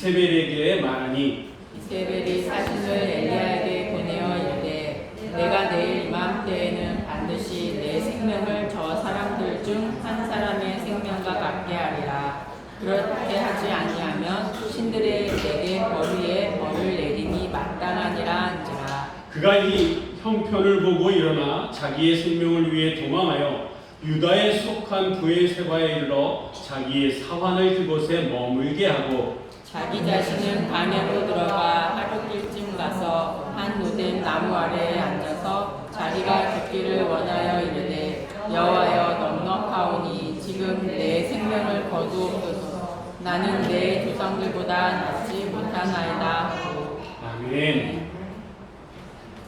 이세벨에게 말하니 이세벨이 사신을 엘리야에게 보내어 이르되 내가 내일 이맘때에는 반드시 내 생명을 저 사람들 중 한 사람의 생명과 같게 하리라. 그렇게 하지 아니하면 신들의 내게 벌 위에 벌을 내림이 마땅하니라 한지라. 그가 이 형편을 보고 일어나 자기의 생명을 위해 도망하여 유다에 속한 브에세바에 이르러 자기의 사환을 그곳에 머물게 하고 자기 자신은 광야로 들어가 하룻길쯤 가서 한 로뎀 나무 아래에 앉아서 자기가 죽기를 원하여 이르되 여호와여 넉넉하오니 지금 내 생명을 거두옵소서. 나는 내 조상들보다 낫지 못하나이다 하고. 아멘.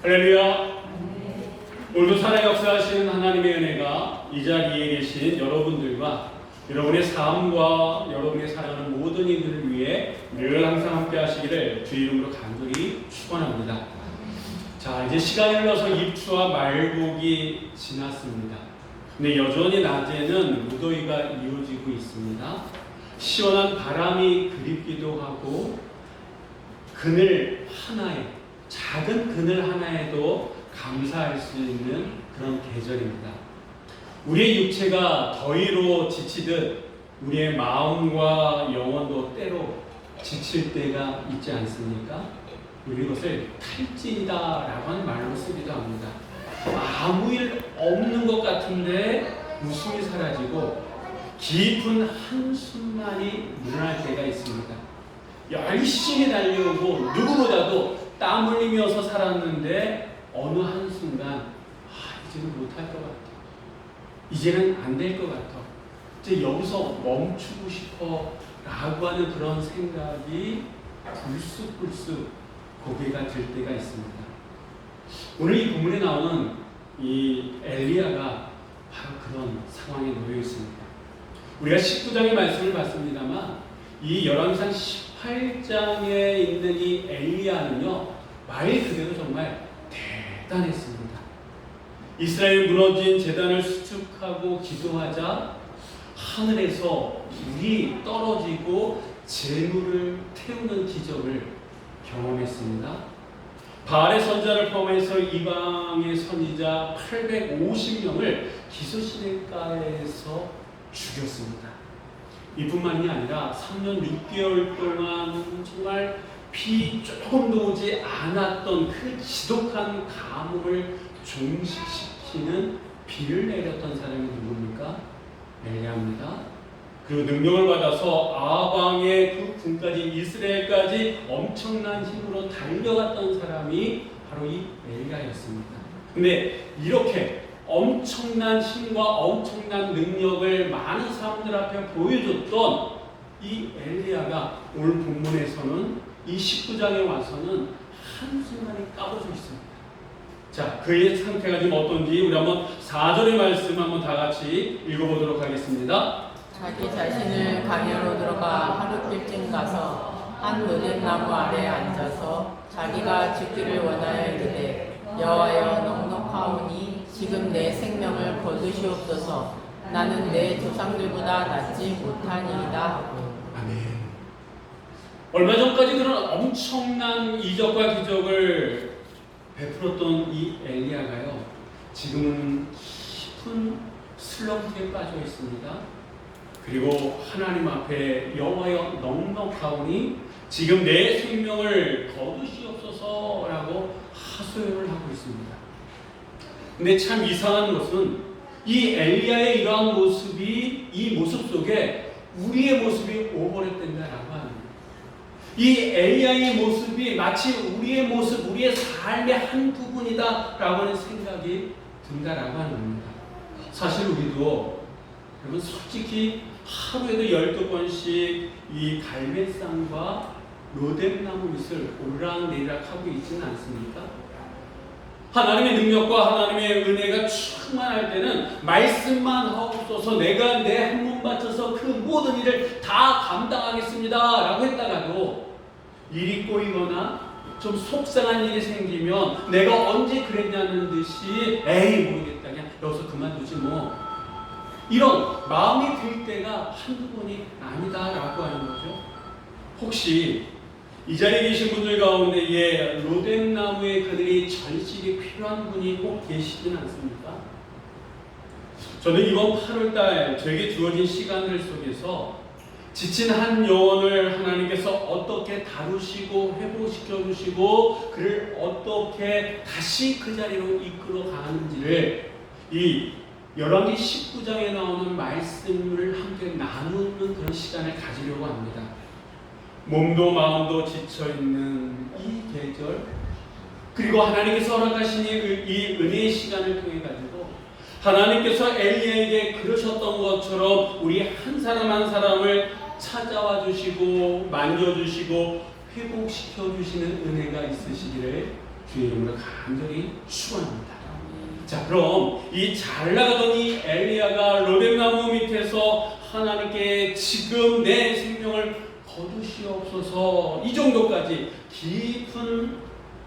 할렐루야. 오늘도 살아 역사하시는 하나님의 은혜가 이 자리에 계신 여러분들과 여러분의 삶과 여러분의 사랑하는 모든 이들을 위해 늘 항상 함께 하시기를 주 이름으로 간절히 축원합니다. 자, 이제 시간이 흘러서 입추와 말복이 지났습니다. 근데 여전히 낮에는 무더위가 이어지고 있습니다. 시원한 바람이 그립기도 하고 그늘 하나에, 작은 그늘 하나에도 감사할 수 있는 그런 계절입니다. 우리의 육체가 더위로 지치듯 우리의 마음과 영혼도 때로 지칠 때가 있지 않습니까? 우리 이것을 탈진이다라고 하는 말로 쓰기도 합니다. 아무 일 없는 것 같은데 웃음이 사라지고 깊은 한숨만이 묻어날 때가 있습니다. 열심히 달려오고 누구보다도 땀 흘리면서 살았는데 어느 한순간 이제는 못할 것 같아. 이제는 안 될 것 같아. 이제 여기서 멈추고 싶어 라고 하는 그런 생각이 불쑥불쑥 고개가 들 때가 있습니다. 오늘 이 본문에 나오는 이 엘리야가 바로 그런 상황에 놓여 있습니다. 우리가 19장의 말씀을 봤습니다만 이 열왕기상 18장에 있는 이 엘리야는요, 말 그대로 정말 대단했습니다. 이스라엘 무너진 제단을 수축하고 기도하자 하늘에서 물이 떨어지고 재물을 태우는 기적을 경험했습니다. 바알의 선자를 포함해서 이방의 선지자 850명을 기소시내가에서 죽였습니다. 이뿐만이 아니라 3년 6개월 동안 정말 비 조금도 오지 않았던 그 지독한 가뭄을 종식시키는 비를 내렸던 사람이 누굽니까? 엘리야입니다. 그리고 능력을 받아서 아방의 그 군까지 이스라엘까지 엄청난 힘으로 달려갔던 사람이 바로 이 엘리야였습니다. 근데 이렇게 엄청난 힘과 엄청난 능력을 많은 사람들 앞에 보여줬던 이 엘리야가 오늘 본문에서는 이 19장에 와서는 한순간에 까부져 있습니다. 자, 그의 상태가 지금 어떤지 우리 한번 4절의 말씀 한번 다 같이 읽어보도록 하겠습니다. 자기 자신을 광야로 들어가 하룻길쯤 가서 한 로뎀 나무 아래에 앉아서 자기가 죽기를 원하여 이르되 여호와여 넉넉하오니 지금 내 생명을 거두시옵소서. 나는 내 조상들보다 낫지 못하니이다 하고. 아멘. 얼마 전까지 그런 엄청난 이적과 기적을 베풀었던 이 엘리야가요, 지금은 깊은 슬럼프에 빠져 있습니다. 그리고 하나님 앞에 여호와여 넉넉하오니 지금 내 생명을 거두시옵소서라고 하소연을 하고 있습니다. 근데 참 이상한 것은 이 엘리야의 이러한 모습이 이 모습 속에 우리의 모습이 오버랩된다라고 하는 거예요. 이 엘리야의 모습이 마치 우리의 모습, 우리의 삶의 한 부분이다라고 하는 생각이 든다라고 하는 겁니다. 사실 우리도 여러분 솔직히 하루에도 12번씩 이 갈매쌍과 로뎀나무 밑을 오르락내리락 하고 있지는 않습니까? 하나님의 능력과 하나님의 은혜가 충만할 때는 말씀만 하옵소서, 내가 내 한 몸 바쳐서 그 모든 일을 다 감당하겠습니다 라고 했다가도 일이 꼬이거나 좀 속상한 일이 생기면 내가 언제 그랬냐는 듯이 에이 모르겠다, 그냥 여기서 그만두지 뭐, 이런 마음이 들 때가 한두 번이 아니다라고 하는 거죠. 혹시 이 자리에 계신 분들 가운데에 로뎀나무의 그늘이 절실히 필요한 분이 꼭 계시진 않습니까? 저는 이번 8월달 저에게 주어진 시간들 속에서 지친 한 영혼을 하나님께서 어떻게 다루시고 회복시켜 주시고 그를 어떻게 다시 그 자리로 이끌어 가는지를 이 열왕기 19장에 나오는 말씀을 함께 나누는 그런 시간을 가지려고 합니다. 몸도 마음도 지쳐있는 이 계절, 그리고 하나님께서 허락하신 이 은혜의 시간을 통해 가지고 하나님께서 엘리야에게 그러셨던 것처럼 우리 한 사람 한 사람을 찾아와 주시고 만져주시고 회복시켜 주시는 은혜가 있으시기를 주의 이름으로 간절히 축원합니다. 자, 그럼 이 잘 나가던 이 엘리야가 로뎀나무 밑에서 하나님께 지금 내 생명을 거두시옵소서, 이 정도까지 깊은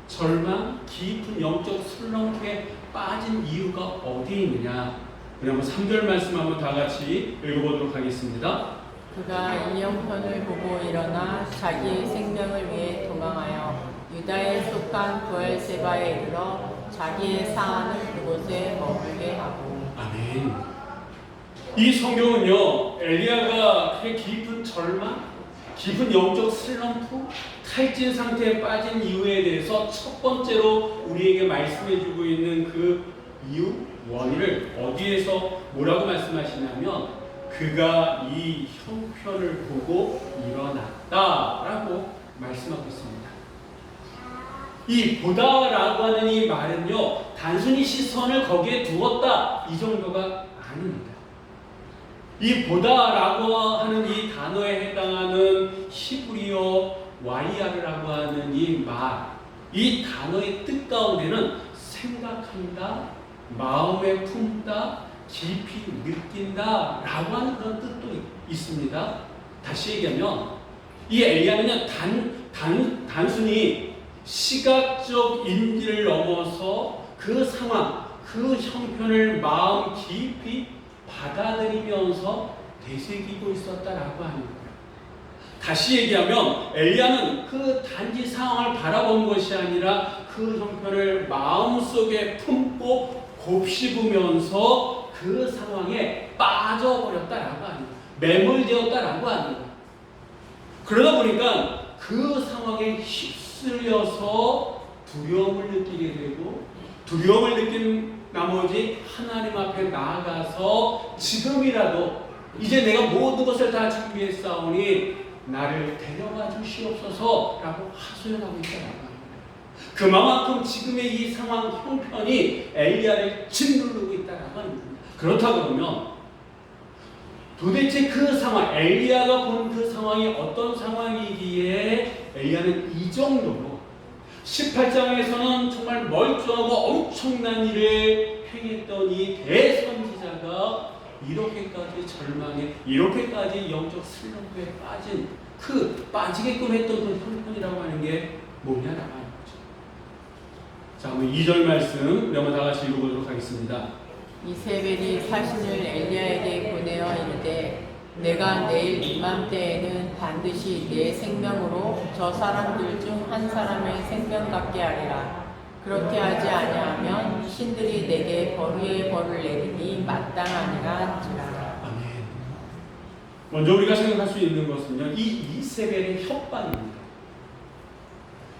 절망, 깊은 영적 슬럼프에 빠진 이유가 어디에 있느냐? 우리 한번 3절 말씀 한번 다 같이 읽어보도록 하겠습니다. 그가 이 형편을 보고 일어나 자기의 생명을 위해 도망하여 유다에 속한 부엘세바에 이르러 자기의 상하는 그곳에 머물게 하고. 아멘. 이 성경은요, 엘리야가 그 깊은 절망, 깊은 영적 슬럼프, 탈진 상태에 빠진 이유에 대해서 첫 번째로 우리에게 말씀해주고 있는 그 이유, 원인을 어디에서 뭐라고 말씀하시냐면 그가 이 형편을 보고 일어났다라고 말씀하고 있습니다. 이 보다라고 하는 이 말은요, 단순히 시선을 거기에 두었다 이 정도가 아닙니다. 이 보다라고 하는 이 단어에 해당하는 히브리어 와이아르라고 하는 이 말, 이 단어의 뜻 가운데는 생각한다, 마음에 품다, 깊이 느낀다 라고 하는 그런 뜻도 있습니다. 다시 얘기하면 이 엘리야는요, 단순히 시각적 인지를 넘어서 그 상황, 그 형편을 마음 깊이 받아들이면서 되새기고 있었다라고 하는 거예요. 다시 얘기하면 엘리야는 그 단지 상황을 바라본 것이 아니라 그 형편을 마음속에 품고 곱씹으면서 그 상황에 빠져버렸다라고 하는 거예요. 매몰되었다라고 하는 거예요. 그러다 보니까 그 상황에 휩쓸려서 두려움을 느끼게 되고, 두려움을 느낀 나머지 하나님 앞에 나아가서 지금이라도 이제 내가 모든 것을 다 준비했사오니 나를 데려가 주시옵소서 라고 하소연하고 있다라고 합니다. 그만큼 지금의 이 상황 형편이 엘리야를 짓누르고 있다라고 합니다. 그렇다 그러면 도대체 그 상황, 엘리야가 본 그 상황이 어떤 상황이기에 엘리야는 이 정도로 18장에서는 정말 멀쩡하고 엄청난 일을 행했던 이 대선지자가 이렇게까지 절망에, 이렇게까지 영적 슬럼프에 빠진 빠지게끔 했던 그 형편이라고 하는 게 뭐냐라고 하는 거죠. 자, 그럼 2절 말씀 우리 한번 다 같이 읽어보도록 하겠습니다. 이세벨이 사신을 엘리야에게 보내어 이르되 내가 내일 이맘때에는 반드시 내 생명으로 저 사람들 중 한 사람의 생명 갖게 하리라. 그렇게 하지 아니하면 신들이 내게 벌위의 벌을 내리니 마땅하니라 하니라. 아멘. 먼저 우리가 생각할 수 있는 것은요, 이 이세벨의 협박입니다.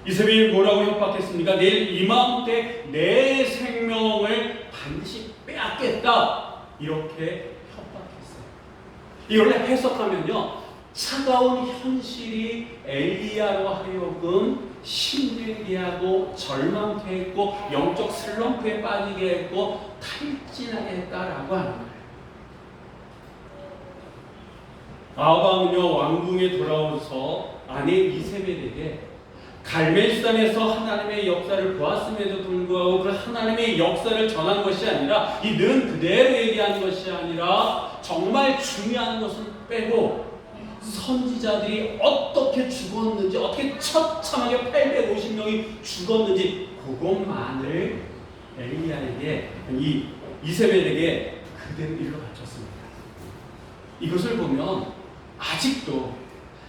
이세벨이 뭐라고 협박했습니까? 내일 이맘때 내 생명을 반드시 빼앗겠다, 이렇게 협박했어요. 이걸 해석하면요, 차가운 현실이 엘리야로 하여금 힘들게 하고 절망케 했고 영적 슬럼프에 빠지게 했고 탈진하게 했다라고 하는 거예요. 아합은요, 왕궁에 돌아와서 아내 이세벨에게 갈멜산에서 하나님의 역사를 보았음에도 불구하고 그 하나님의 역사를 전한 것이 아니라 이는 그대로 얘기한 것이 아니라 정말 중요한 것을 빼고 선지자들이 어떻게 죽었는지, 어떻게 처참하게 850명이 죽었는지 그것만을 엘리야에게, 이 이세벨에게 그대로 일러 바쳤습니다. 이것을 보면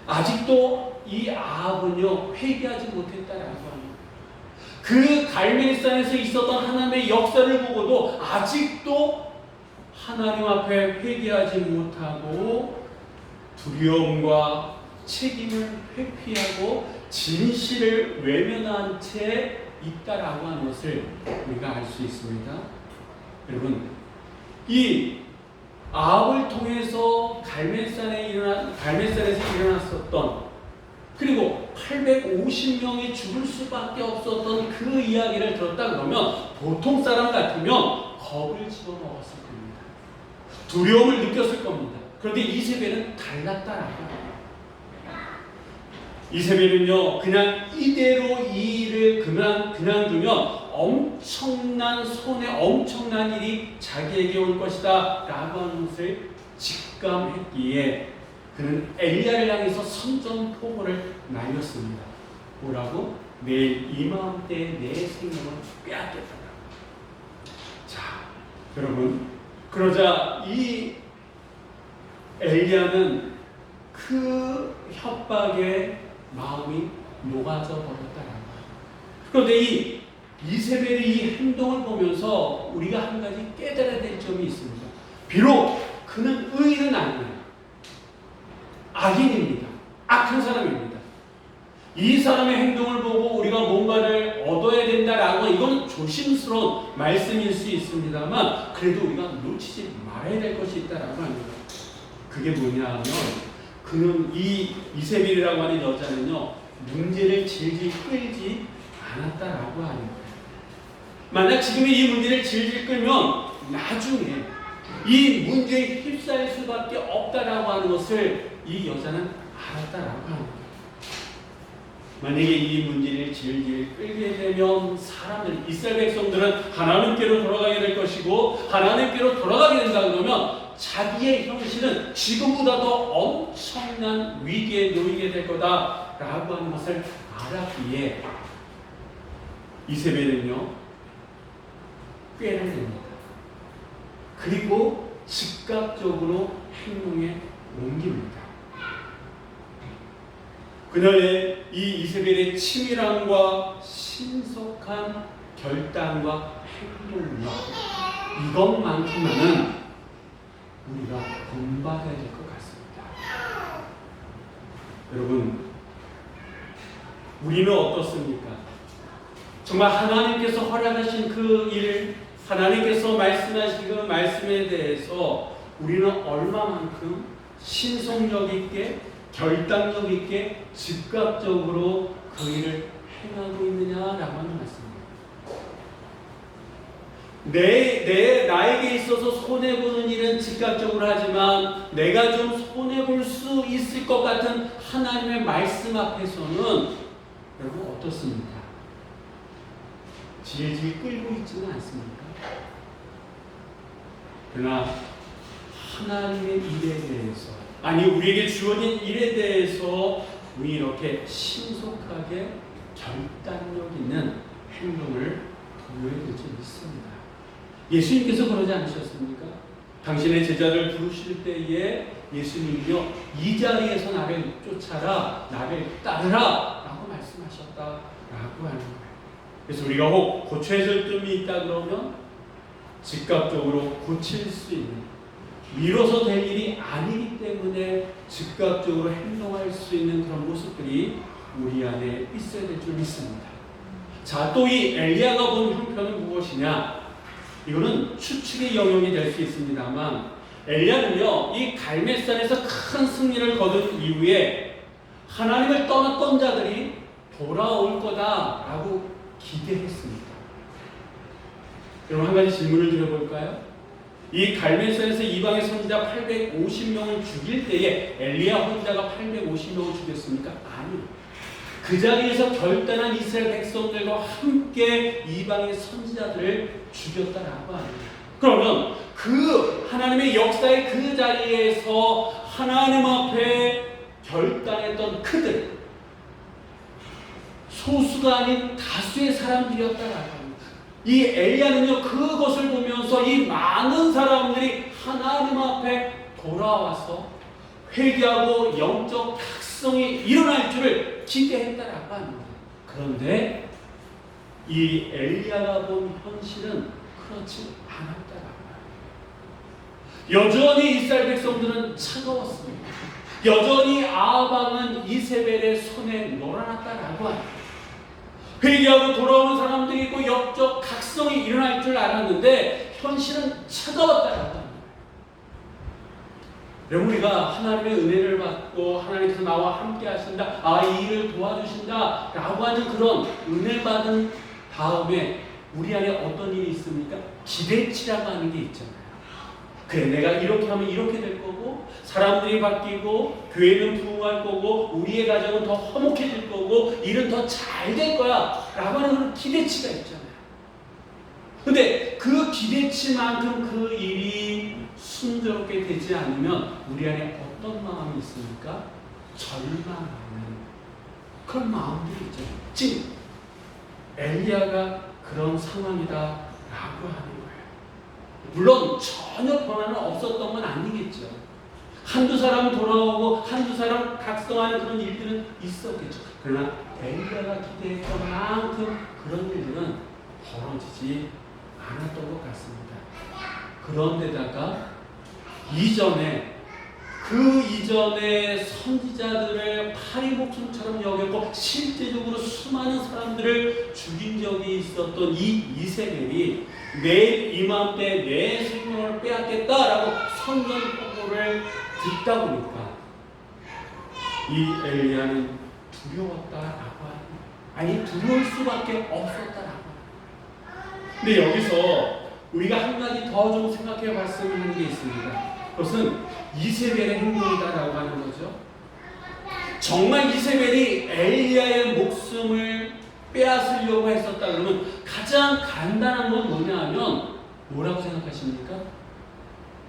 아직도 이 아합은요 회개하지 못했다라고 합니다. 그 갈멜산에서 있었던 하나님의 역사를 보고도 아직도 하나님 앞에 회개하지 못하고 두려움과 책임을 회피하고 진실을 외면한 채 있다라고 하는 것을 우리가 알 수 있습니다. 여러분, 이 아합을 통해서 갈멜산에서 일어났었던, 그리고 850명이 죽을 수밖에 없었던 그 이야기를 들었다 그러면 보통 사람 같으면 겁을 집어먹었을 겁니다. 두려움을 느꼈을 겁니다. 그런데 이세벨은 달랐다라고 합니다. 이세벨은요 그냥 이대로 이 일을 그만두면 엄청난 손해, 엄청난 일이 자기에게 올 것이다 라고 하는 것을 직감했기에 그는 엘리야를 향해서 선전포고를 날렸습니다. 뭐라고? 내일 이맘때 내 생명을 빼앗겠다. 자, 여러분, 그러자 이 엘리야는 그 협박에 마음이 녹아져 버렸다라고. 그런데 이 이세벨의 이 행동을 보면서 우리가 한 가지 깨달아야 될 점이 있습니다. 비록 그는 의인은 아니에요. 악인입니다. 악한 사람입니다. 이 사람의 행동을 보고 우리가 뭔가를 얻어야 된다라고, 이건 조심스러운 말씀일 수 있습니다만 그래도 우리가 놓치지 말아야 될 것이 있다라고 합니다. 그게 뭐냐 하면 그는 이 이세벨이라고 하는 여자는요 문제를 질질 끌지 않았다라고 하는 거예요. 만약 지금 이 문제를 질질 끌면 나중에 이 문제에 휩싸일 수밖에 없다라고 하는 것을 이 여자는 알았다라고 하는 거예요. 만약에 이 문제를 질질 끌게 되면 사람들, 이스라엘 백성들은 하나님께로 돌아가게 될 것이고, 하나님께로 돌아가게 된다 그러면 자기의 형신은 지금보다도 엄청난 위기에 놓이게 될 거다라고 하는 것을 알았기에 이세벨은요 꾀를 냅니다. 그리고 즉각적으로 행동에 옮깁니다. 그녀의 이 이세벨의 치밀함과 신속한 결단과 행동력, 이것만큼은 우리가 본받아야 될 것 같습니다. 여러분, 우리는 어떻습니까? 정말 하나님께서 허락하신 그 일, 하나님께서 말씀하신 그 말씀에 대해서 우리는 얼마만큼 신속력 있게, 결단력 있게, 즉각적으로 그 일을 행하고 있느냐라고 하는 말씀입니다. 나에게 있어서 손해보는 일은 즉각적으로 하지만 내가 좀 손해볼 수 있을 것 같은 하나님의 말씀 앞에서는 여러분 어떻습니까? 질질 끌고 있지는 않습니까? 그러나 하나님의 일에 대해서, 아니 우리에게 주어진 일에 대해서 우리 이렇게 신속하게 결단력 있는 행동을 보여야 될 줄 믿습니다. 예수님께서 그러지 않으셨습니까? 당신의 제자를 부르실 때에 예수님이요 이 자리에서 나를 쫓아라, 나를 따르라 라고 말씀하셨다라고 하는 거예요. 그래서 우리가 혹 고쳐야 될 점이 있다 그러면 즉각적으로 고칠 수 있는, 미뤄서 될 일이 아니기 때문에 즉각적으로 행동할 수 있는 그런 모습들이 우리 안에 있어야 될 줄 믿습니다. 자, 또 이 엘리야가 본 형편은 무엇이냐? 이거는 추측의 영역이 될 수 있습니다만 엘리야는요 이 갈멜산에서 큰 승리를 거둔 이후에 하나님을 떠났던 자들이 돌아올 거다라고 기대했습니다. 여러분 한 가지 질문을 드려볼까요? 이 갈멜산에서 이방의 선지자 850명을 죽일 때에 엘리야 혼자가 850명을 죽였습니까? 아니요. 그 자리에서 결단한 이스라엘 백성들과 함께 이방의 선지자들을 죽였다라고 합니다. 그러면 그 하나님의 역사의 그 자리에서 하나님 앞에 결단했던 그들, 소수가 아닌 다수의 사람들이었다라고 합니다. 이 엘리야는요 그것을 보면서 이 많은 사람들이 하나님 앞에 돌아와서 회개하고 영적 각성이 일어날 줄을 기대했다라고 합니다. 그런데 이 엘리야가 본 현실은 그렇지 않았다라고 합니다. 여전히 이스라엘 백성들은 차가웠습니다. 여전히 아합 왕은 이세벨의 손에 놀아났다라고 합니다. 회개하고 돌아오는 사람들이 있고 역적 각성이 일어날 줄 알았는데 현실은 차가웠다라고 합니다. 여러분, 우리가 하나님의 은혜를 받고 하나님께서 나와 함께 하신다, 이 일을 도와주신다 라고 하는 그런 은혜 받은 다음에 우리 안에 어떤 일이 있습니까? 기대치라고 하는 게 있잖아요. 그래, 내가 이렇게 하면 이렇게 될 거고, 사람들이 바뀌고, 교회는 부흥할 거고, 우리의 가정은 더 화목해질 거고, 일은 더 잘 될 거야 라고 하는 그런 기대치가 있잖아요. 근데 그 기대치만큼 그 일이 순조롭게 되지 않으면 우리 안에 어떤 마음이 있습니까? 절망하는 그런 마음들이 있죠. 지금 엘리야가 그런 상황이다라고 하는 거예요. 물론 전혀 변화는 없었던 건 아니겠죠. 한두 사람 돌아오고 한두 사람 각성하는 그런 일들은 있었겠죠. 그러나 엘리야가 기대했던 만큼 그런 일들은 벌어지지 않았던 것 같습니다. 그런데다가 그 이전에 선지자들을 파리 목숨처럼 여겼고 실제적으로 수많은 사람들을 죽인 적이 있었던 이 이세벨이 내일 이맘때 내 생명을 빼앗겠다라고 선전포고를 듣다 보니까 이 엘리야는 두려웠다라고 하는, 두려울 수밖에 없었다라고 하는. 근데 여기서 우리가 한 가지 더 좀 생각해 봤으면 하는 게 있습니다. 그것은 이세벨의 행동이다라고 하는 거죠. 정말 이세벨이 엘리야의 목숨을 빼앗으려고 했었다 그러면 가장 간단한 건 뭐냐 하면 뭐라고 생각하십니까?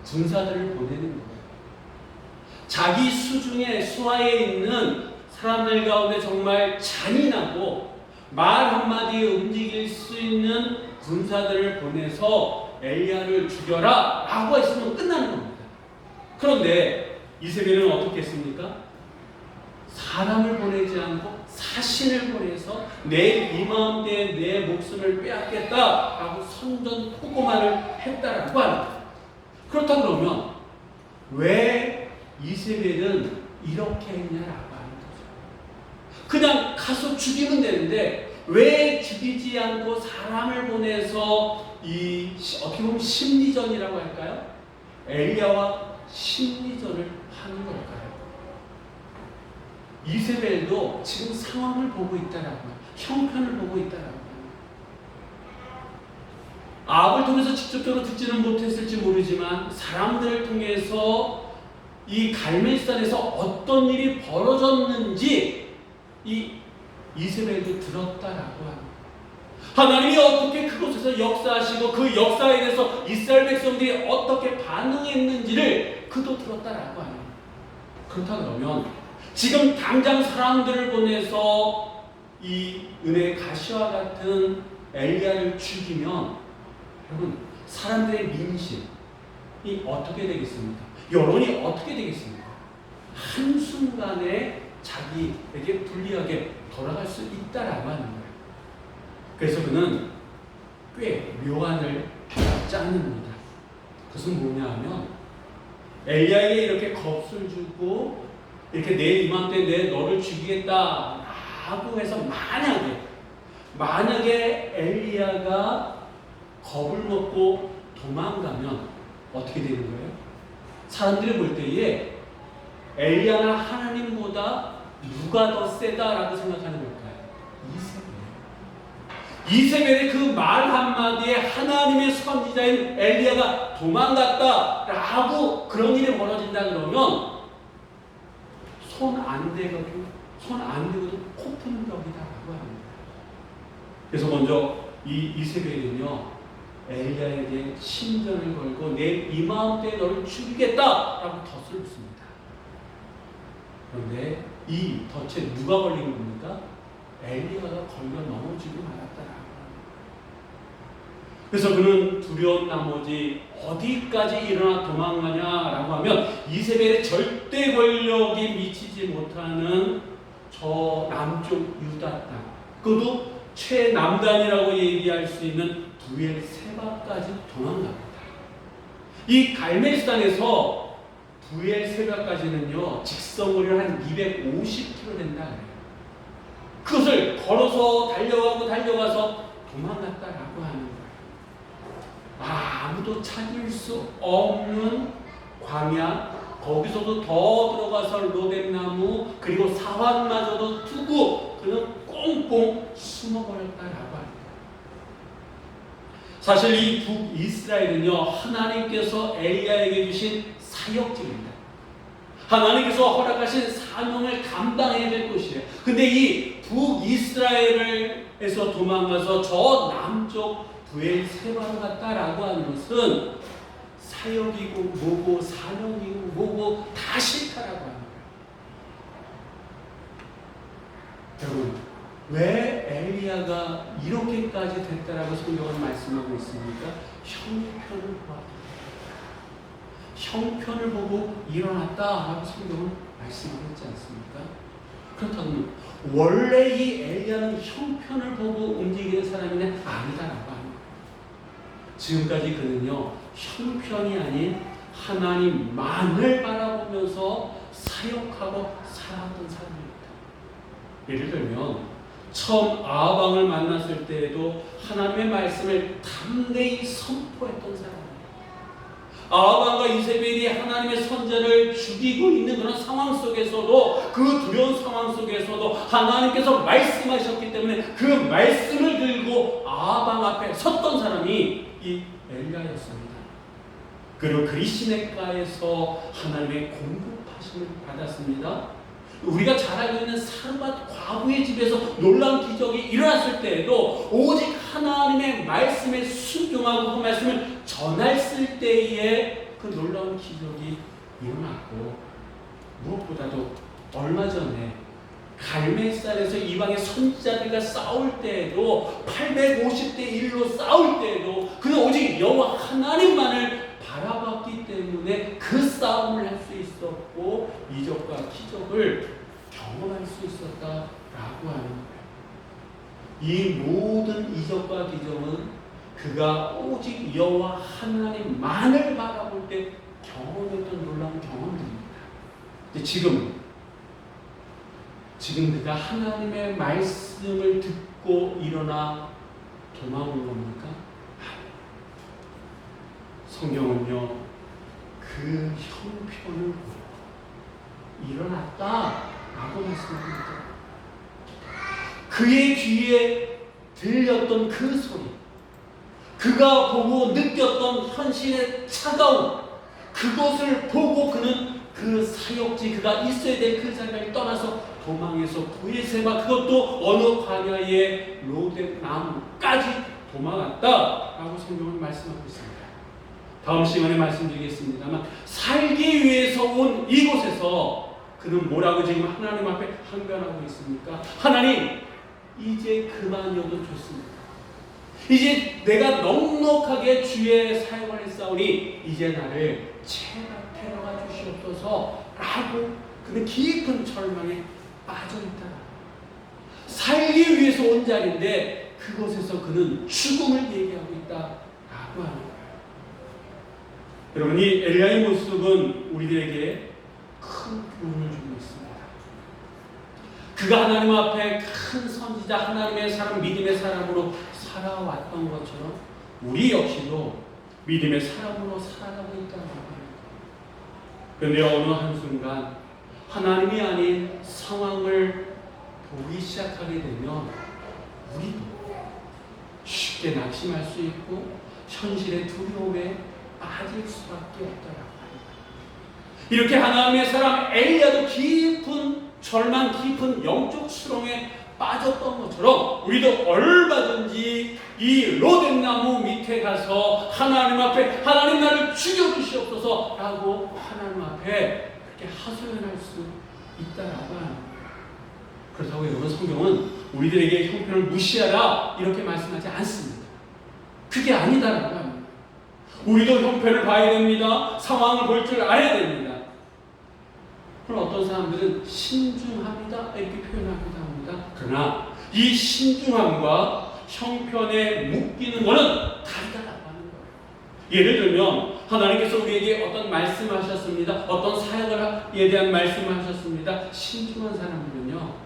군사들을 보내는 거예요. 자기 수하에 있는 사람들 가운데 정말 잔인하고 말 한마디에 움직일 수 있는 군사들을 보내서 엘리야를 죽여라 라고 했으면 끝나는 겁니다. 그런데 이세벨은 어떻게 했습니까? 사람을 보내지 않고 사신을 보내서 내일 이맘때 내 목숨을 빼앗겠다라고 선전포고만을 했다라고 합니다. 그렇다 그러면 왜 이세벨은 이렇게 했냐라고 하는 거죠. 그냥 가서 죽이면 되는데 왜 죽이지 않고 사람을 보내서 어떻게 보면 심리전이라고 할까요? 엘리야와 심리전을 하는 걸까요? 이세벨도 지금 상황을 보고 있다라고요. 형편을 보고 있다라고요. 아합을 통해서 직접적으로 듣지는 못했을지 모르지만 사람들을 통해서 이 갈멜산에서 어떤 일이 벌어졌는지 이 이세벨도 들었다라고 합니다. 하나님이 어떻게 그곳에서 역사하시고 그 역사에 대해서 이스라엘 백성들이 어떻게 반응했는지를 그도 들었다라고 합니다. 그렇다 그러면 지금 당장 사람들을 보내서 이 은혜의 가시와 같은 엘리야를 죽이면 여러분 사람들의 민심이 어떻게 되겠습니까? 여론이 어떻게 되겠습니까? 한순간에 자기에게 불리하게 돌아갈 수 있다라고 하는 거예요. 그래서 그는 꽤 묘안을 짜는 겁니다. 그것은 뭐냐 하면 엘리야에게 이렇게 겁을 주고 이렇게 내일 이맘때 내 너를 죽이겠다라고 해서 만약에 엘리야가 겁을 먹고 도망가면 어떻게 되는 거예요? 사람들이 볼 때에 엘리야나 하나님보다 누가 더 세다라고 생각하는 걸까요? 이세벨의 그 말 한마디에 하나님의 선지자인 엘리야가 도망갔다라고 그런 일이 벌어진다 그러면 손 안 대고도 코 푸는 격이다라고 합니다. 그래서 먼저 이 이세벨은요 엘리야에게 신전을 걸고 내일 이 마음때 너를 죽이겠다라고 덫을 씁니다. 그런데 이 덫에 누가 걸린 겁니까? 엘리야가 걸려 넘어지고 말았다라고 합니다. 그래서 그는 두려운 나머지 어디까지 일어나 도망가냐라고 하면 이세벨의 절대 권력이 미치지 못하는 저 남쪽 유다 땅, 그것도 최남단이라고 얘기할 수 있는 부엘세바까지 도망갑니다. 이 갈멜스 땅에서 부엘세바까지는요 직선거리를 한 250km 된다 그래요. 그것을 걸어서 달려가서 도망갔다라고 하는 거예요. 아무도 찾을 수 없는 광야, 거기서도 더 들어가서 로뎀나무 그리고 사환마저도 두고 그는 꽁꽁 숨어버렸다라고 합니다. 사실 이 북이스라엘은요 하나님께서 엘리야에게 주신 사역지입니다. 하나님께서 허락하신 사명을 감당해야 될 곳이에요. 근데 이 북이스라엘에서 도망가서 저 남쪽 부엘세바로 갔다라고 하는 것은 사역이고 뭐고 사명이고 뭐고 다 싫다라고 하는 거예요. 여러분, 왜 엘리야가 이렇게까지 됐다라고 성경은 말씀하고 있습니까? 형편을 보았다. 형편을 보고 일어났다라고 성경은 말씀하고 있지 않습니까? 그렇다면 원래 이 엘리야는 형편을 보고 움직이는 사람이냐? 아니다라고 합니다. 지금까지 그는요 형편이 아닌 하나님만을 바라보면서 사역하고 살았던 사람입니다. 예를 들면 처음 아방을 만났을 때에도 하나님의 말씀을 담대히 선포했던 사람입니다. 아방과 이세벨이 하나님의 선자를 죽이고 있는 그런 상황 속에서도, 그 두려운 상황 속에서도 하나님께서 말씀하셨기 때문에 그 말씀을 들고 아방 앞에 섰던 사람이 이 엘리야였습니다. 그리고 그리시네가에서 하나님의 공급하심을 받았습니다. 우리가 잘 알고 있는 사르밧 과부의 집에서 놀라운 기적이 일어났을 때에도 오직 하나님의 말씀에 순종하고 그 말씀을 전했을 때에 그 놀라운 기적이 일어났고, 무엇보다도 얼마 전에 갈멜산에서 이방의 선지자들과 싸울 때에도 850대 1로 싸울 때에도 그는 오직 여호와 하나님만을 바라봤기 때문에 그 싸움을 할 수 있었고 이적과 기적을 경험할 수 있었다라고 하는 거예요. 이 모든 이적과 기적은 그가 오직 여호와 하나님만을 바라볼 때 경험했던 놀라운 경험들입니다. 근데 지금 그가 하나님의 말씀을 듣고 일어나 도망온 겁니까? 성경은요 그 형편을 보고 일어났다라고 말씀합니다. 그의 귀에 들렸던 그 소리, 그가 보고 느꼈던 현실의 차가움, 그것을 보고 그는 그 사역지, 그가 있어야 될 그 자리를 떠나서 도망해서 부엘세바, 그것도 어느 광야의 로뎀나무까지 도망갔다라고 성경은 말씀하고 있습니다. 다음 시간에 말씀드리겠습니다만, 살기 위해서 온 이곳에서 그는 뭐라고 지금 하나님 앞에 항변하고 있습니까? 하나님, 이제 그만이어도 좋습니다. 이제 내가 넉넉하게 주의 사역을 했사오니 이제 나를 데려가 주시옵소서 라고 그는 깊은 절망에 빠져있다. 살기 위해서 온 자리인데 그곳에서 그는 죽음을 얘기하고 있다라고 하는 거예요. 여러분, 이 엘리야의 모습은 우리들에게 큰 교훈을 주고 있습니다. 그가 하나님 앞에 큰 선지자, 하나님의 사람, 믿음의 사람으로 살아왔던 것처럼 우리 역시도 믿음의 사람으로 살아가고 있다는 거예요. 그런데 어느 한순간 하나님이 아닌 상황을 보기 시작하게 되면 우리도 쉽게 낙심할 수 있고 현실의 두려움에 빠질 수밖에 없다라고 합니다. 이렇게 하나님의 사람 엘리야도 깊은 절망, 깊은 영적 수렁에 빠졌던 것처럼 우리도 얼마든지 이 로뎀나무 밑에 가서 하나님 앞에 하나님 나를 죽여주시옵소서 라고 하나님 앞에 그렇게 하소연할 수 있다라고 하는 거예요. 그렇다고 여러분, 성경은 우리들에게 형편을 무시하라 이렇게 말씀하지 않습니다. 그게 아니다라고 합니다. 우리도 형편을 봐야 됩니다. 상황을 볼 줄 알아야 됩니다. 그럼 어떤 사람들은 신중합니다 이렇게 표현하기도 합니다. 그러나 이 신중함과 형편에 묶이는 것은 다르다라고 하는 거예요. 예를 들면 하나님께서 우리에게 어떤 말씀하셨습니다. 어떤 사역에 대한 말씀을 하셨습니다. 신중한 사람들은요.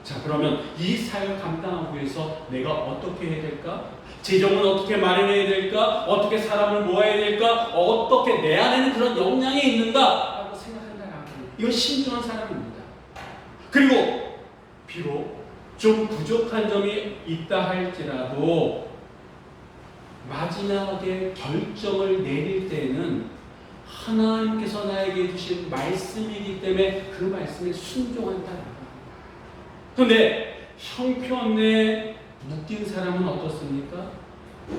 자, 그러면 이 사역을 감당하기 위해서 내가 어떻게 해야 될까? 재정은 어떻게 마련해야 될까? 어떻게 사람을 모아야 될까? 어떻게 내 안에는 그런 역량이 있는가? 라고 생각한다라고 해요. 이건 신중한 사람입니다. 그리고 비록 좀 부족한 점이 있다 할지라도 마지막에 결정을 내릴 때는 하나님께서 나에게 주신 말씀이기 때문에 그 말씀에 순종한다. 그런데 형편에 묶인 사람은 어떻습니까?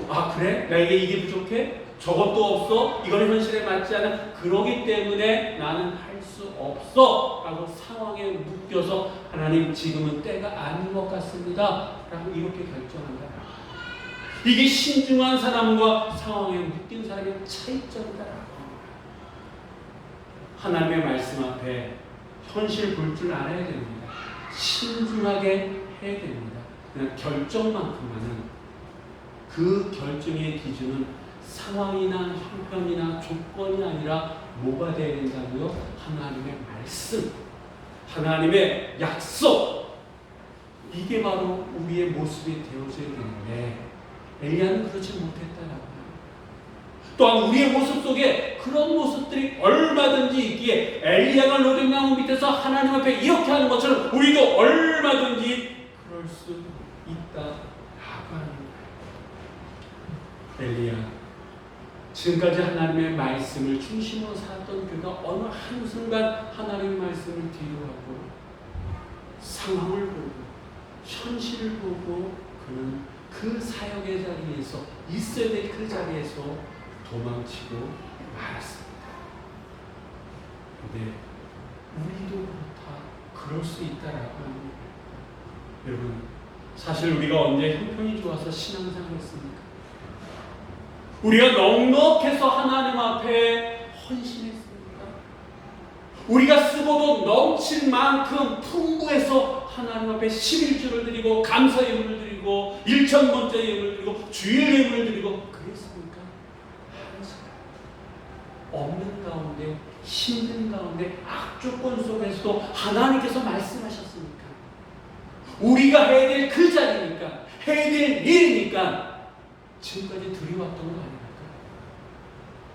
아, 그래? 나에게 이게 부족해? 저것도 없어? 이건 현실에 맞지 않아? 그러기 때문에 나는 할 수 없어 라고 상황에 묶여서 하나님 지금은 때가 아닌 것 같습니다 라고 이렇게 결정한다. 이게 신중한 사람과 상황에 묶인 사람의 차이점이다. 하나님의 말씀 앞에 현실 볼 줄 알아야 됩니다. 신중하게 해야 됩니다. 그냥 결정만큼만은 그 결정의 기준은 상황이나 형편이나 조건이 아니라 뭐가 되어야 된다고요? 하나님의 말씀, 하나님의 약속. 이게 바로 우리의 모습이 되어져야 되는데 엘리야는 그렇지 못했다라고 해요. 또한 우리의 모습 속에 그런 모습들이 얼마든지 있기에 엘리야가 로뎀나무 밑에서 하나님 앞에 이렇게 하는 것처럼 우리도 얼마든지 그럴 수 있다라고 하는 거예요. 엘리야 지금까지 하나님의 말씀을 중심으로 살았던 그가 어느 한순간 하나님의 말씀을 뒤로하고 상황을 보고 현실을 보고 그는 그 사역의 자리에서 있어야 될 그 자리에서 도망치고 말았습니다. 그런데 우리도 다 그럴 수 있다라고 합니다. 여러분, 사실 우리가 언제 형편이 좋아서 신앙생활을 했습니까? 우리가 넉넉해서 하나님 앞에 헌신했습니까? 우리가 쓰고도 넘칠 만큼 풍부해서 하나님 앞에 11주를 드리고 감사 예물을 드리고 1,000번째 예물을 드리고 주일 예물을 드리고 그랬습니까? 없는 가운데 힘든 가운데 악조건 속에서도 하나님께서 말씀하셨으니까 우리가 해야 될 그 자리니까 해야 될 일이니까 지금까지 드려왔던 거 아닙니까?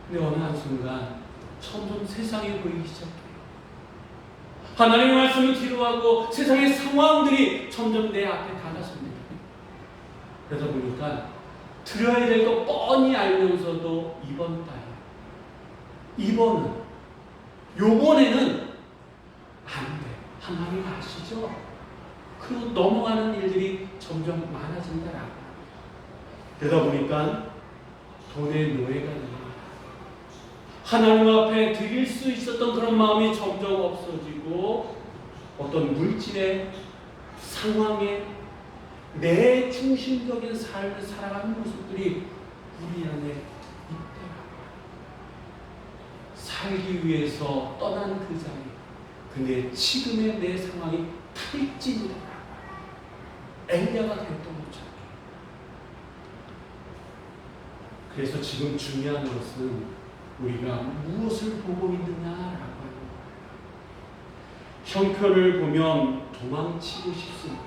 근데 어느 한순간 점점 세상이 보이기 시작해요. 하나님의 말씀을 뒤로하고 세상의 상황들이 점점 내 앞에 다가섭니다. 그러다 보니까 드려야 될 거 뻔히 알면서도 이번 달 요번에는 안 돼. 하나님 아시죠? 그리고 넘어가는 일들이 점점 많아진다라고. 그러다 보니까 돈의 노예가 됩니다. 하나님 앞에 드릴 수 있었던 그런 마음이 점점 없어지고 어떤 물질의 상황에 내 중심적인 삶을 살아가는 모습들이 우리 안에 있더라고요. 살기 위해서 떠난 그 자리. 근데 지금의 내 상황이 탈진이더라고요. 엘리야가 됐던 것처럼. 그래서 지금 중요한 것은 우리가 무엇을 보고 있느냐라고 하는 거예요. 형편을 보면 도망치고 싶습니다.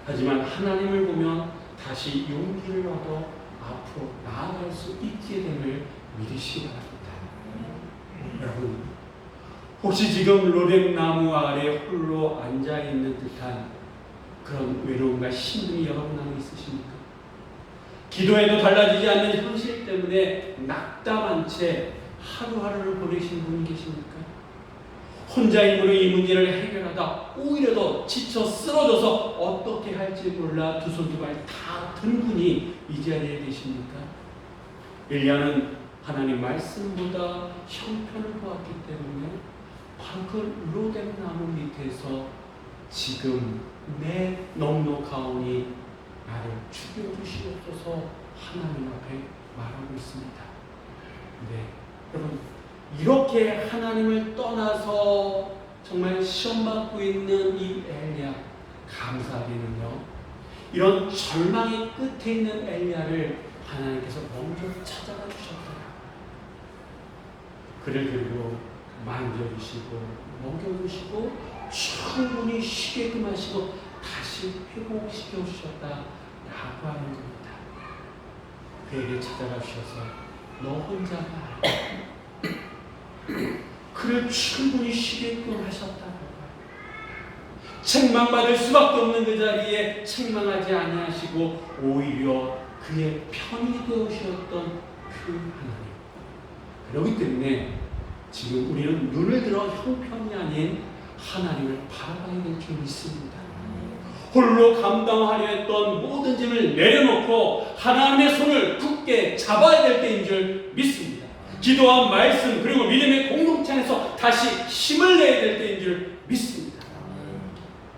하지만 하나님을 보면 다시 용기를 얻어 앞으로 나아갈 수 있게 됨을 믿으시기 바랍니다. 여러분, 혹시 지금 로뎀나무 아래 홀로 앉아있는 듯한 그런 외로움과 힘듦이 여러분 안에 있으십니까? 기도해도 달라지지 않는 현실 때문에 낙담한 채 하루하루를 보내신 분이 계십니까? 혼자 힘으로 이 문제를 해결하다 오히려 더 지쳐 쓰러져서 어떻게 할지 몰라 두 손 두 발 다 든 분이 이 자리에 계십니까? 엘리야는 하나님 말씀보다 형편을 보았기 때문에 바로 그 로뎀나무 밑에서 지금 내 넉넉하오니 나를 죽여주시옵소서 하나님 앞에 말하고 있습니다. 네, 여러분 이렇게 하나님을 떠나서 정말 시험받고 있는 이 엘리야, 감사하게는요 이런 절망의 끝에 있는 엘리야를 하나님께서 먼저 찾아가 주셨어요. 그를 그리고 만져주시고 먹여주시고 충분히 쉬게끔 하시고 다시 회복시켜 주셨다라고 하는 겁니다. 그에게 찾아가 주셔서 너 혼자가 그를 충분히 쉬게끔 하셨다고. 책망받을 수밖에 없는 그 자리에 책망하지 아니하시고 오히려 그의 편이 되어주셨던 그 하나님. 그렇기 때문에 지금 우리는 눈을 들어 형편이 아닌 하나님을 바라봐야 될 줄 믿습니다. 홀로 감당하려 했던 모든 짐을 내려놓고 하나님의 손을 굳게 잡아야 될 때인 줄 믿습니다. 기도와 말씀 그리고 믿음의 공동체 안에서 다시 힘을 내야 될 때인 줄 믿습니다.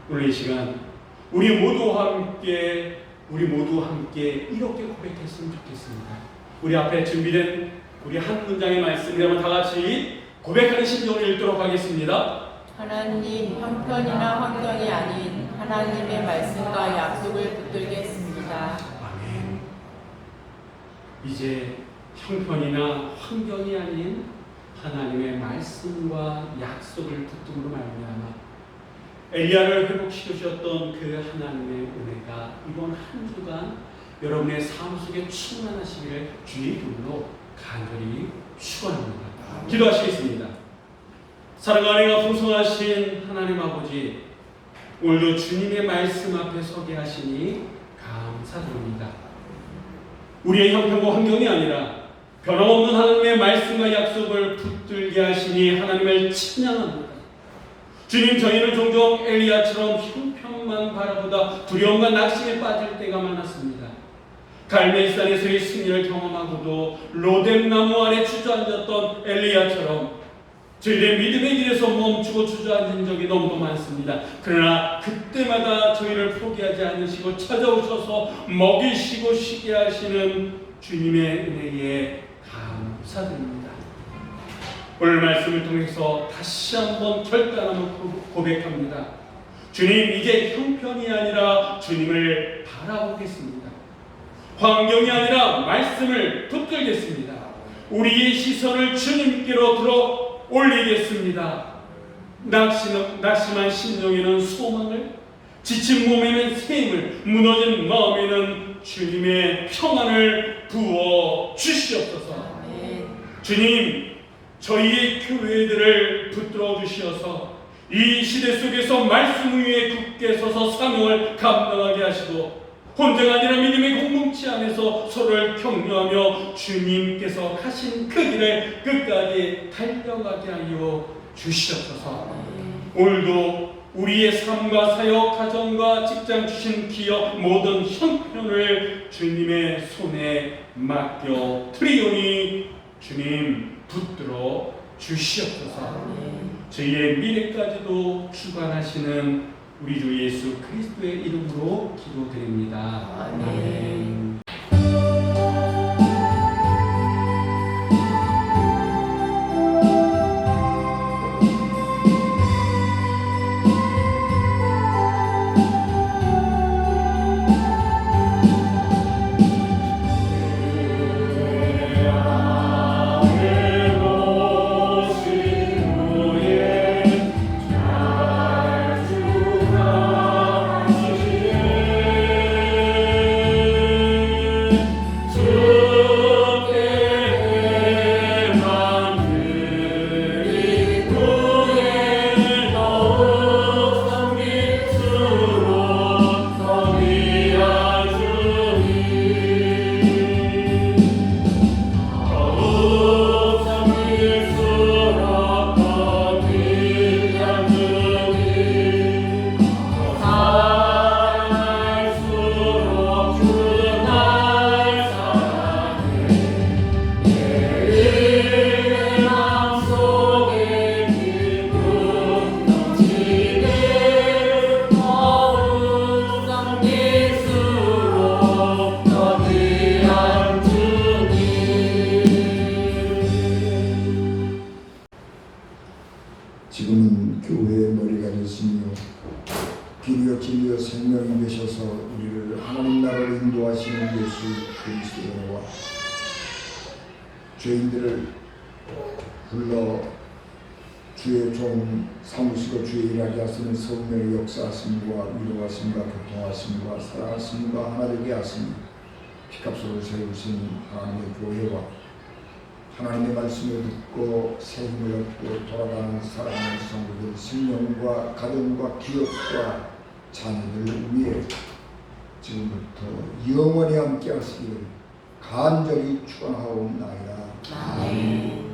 오늘 이 시간 우리 모두 함께 이렇게 고백했으면 좋겠습니다. 우리 앞에 준비된 우리 한 문장의 말씀을 한번 다 같이 고백하는 심정을 읽도록 하겠습니다. 하나님 형편이나 환경이 아닌 하나님의 말씀과 약속을 붙들겠습니다. 아멘. 이제 형편이나 환경이 아닌 하나님의 말씀과 약속을 붙듦으로 말미암아 엘리야를 회복시키셨던 그 하나님의 은혜가 이번 한 주간 여러분의 삶 속에 충만하시기를 주의 이름으로 간절히 축원합니다. 기도하시겠습니다. 사랑과 은혜가 풍성하신 하나님 아버지, 오늘도 주님의 말씀 앞에 서게 하시니 감사드립니다. 우리의 형편과 환경이 아니라 변함없는 하나님의 말씀과 약속을 붙들게 하시니 하나님을 찬양합니다. 주님, 저희는 종종 엘리야처럼 형편만 바라보다 두려움과 낙심에 빠질 때가 많았습니다. 갈멜산에서의 승리를 경험하고도 로뎀나무 아래 주저앉았던 엘리야처럼 저희의 믿음의 길에서 멈추고 주저앉은 적이 너무도 많습니다. 그러나 그때마다 저희를 포기하지 않으시고 찾아오셔서 먹이시고 쉬게 하시는 주님의 은혜에 감사드립니다. 오늘 말씀을 통해서 다시 한번 결단함을 고백합니다. 주님, 이제 형편이 아니라 주님을 바라보겠습니다. 환경이 아니라 말씀을 붙들겠습니다. 우리의 시선을 주님께로 들어 올리겠습니다. 낙심한 심령에는 소망을, 지친 몸에는 샘을, 무너진 마음에는 주님의 평안을 부어 주시옵소서. 주님, 저희의 교회들을 붙들어 주시어서 이 시대 속에서 말씀 위에 굳게 서서 사명을 감당하게 하시고 혼자가 아니라 믿음의 공동체 안에서 서로를 격려하며 주님께서 하신 그 길을 끝까지 달려가게 하여 주시옵소서. 오늘도 우리의 삶과 사역, 가정과 직장 주신 기업 모든 형편을 주님의 손에 맡겨 드리오니 주님 붙들어 주시옵소서. 저희의 미래까지도 주관하시는 우리 주 예수 그리스도의 이름으로 기도드립니다. 아멘. 우리를 인도하시는 예수 그리스도와 죄인들을 불러 주의 종 사무시고 주의 일하게 하시는 성령의 역사하심과 위로하심과 교통하심과 사랑하심과 하나 되게 하심 피값으로 세우신 하나님의 보혜와 하나님의 말씀을 듣고 새 힘을 얻고 돌아가는 사랑하는 성도들 생명과 가정과 기업과 자녀들 위해 지금부터 영원히 함께 하시기를 간절히 축원하옵나이다. 아멘.